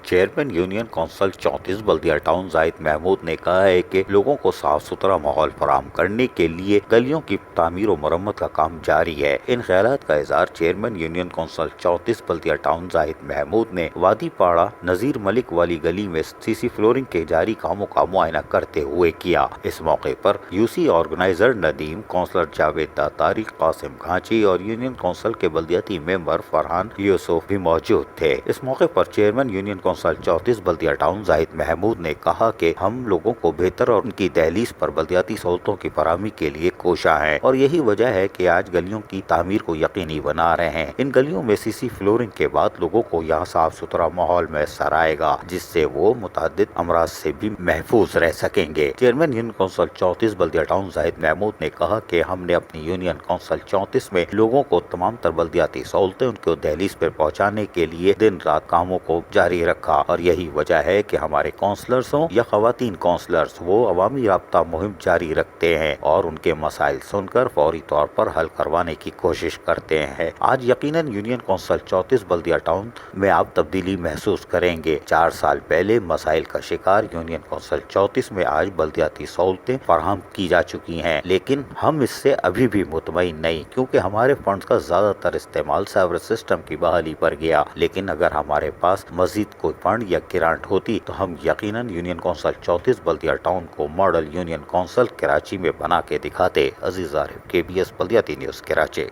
Chairman union council 34 बल्दिया town Zahid Mahmood ने कहा है कि लोगों को साफ सुथरा माहौल फराहम करने के लिए गलियों की तामीर और मरम्मत का काम जारी है। इन ख्यालात का इजहार चेयरमैन यूनियन कौंसिल 34 बल्दिया टाउन जाहिद महमूद ने वादी पाड़ा नजीर मलिक वाली गली में सीसी फ्लोरिंग के जारी कामों का मुआयना करते हुए किया। इस मौके पर UC organiser Nadeem, councillor Javed Datari, Qasim Ghanchi और यूनियन कौंसिल के बल्दियाती मेंबर फरहान यूसुफ भी मौजूद थे। इस मौके पर चेयरमैन यूनियन कौंसिल 34 बल्दिया टाउन जाहिद महमूद ने कहा कि हम लोगों को बेहतर और उनकी दहलीज पर बल्दियाती सहूलतों की फराहमी के लिए कोशा है और यही वजह है कि आज गलियों की तामीर को यकीनी बना रहे हैं। इन गलियों में सीसी फ्लोरिंग के बाद लोगों को यहाँ साफ सुथरा माहौल मैसर आएगा, जिससे वो मुतअद्दिद अमराज से भी महफूज रह सकेंगे। चेयरमैन यूनियन कौंसिल 34 बल्दिया टाउन जाहिद महमूद ने कहा कि हमने अपनी यूनियन कौंसिल 34 में लोगों को तमाम तर बल्दियाती सहूलतें उनको दहलीज पर पहुँचाने के लिए दिन रात कामों को जारी रखा और यही वजह है कि हमारे काउंसलर्स हों या खवातीन काउंसलर्स, वो अवामी राब्ता मुहिम जारी रखते हैं और उनके मसाइल सुनकर फौरी तौर पर हल करवाने की कोशिश करते हैं। आज यकीनन यूनियन कौंसिल 34 बल्दिया टाउन में आप तब्दीली महसूस करेंगे। 4 साल पहले मसाइल का शिकार यूनियन कौंसिल 34 में आज बल्दियाती सहूलतें फराहम की जा चुकी हैं, लेकिन हम इससे अभी भी मुतमईन नहीं, क्योंकि हमारे फंड्स का ज्यादातर इस्तेमाल सर्विस सिस्टम की बहाली पर गया। लेकिन अगर हमारे पास मजीद कोई फंड या ग्रांट होती तो हम यकीनन यूनियन कौंसिल 34 बल्दिया टाउन को मॉडल यूनियन कौंसिल कराची में बना के दिखाते। अजीज आरिफ, KBS बल्दियाती न्यूज़, कराची।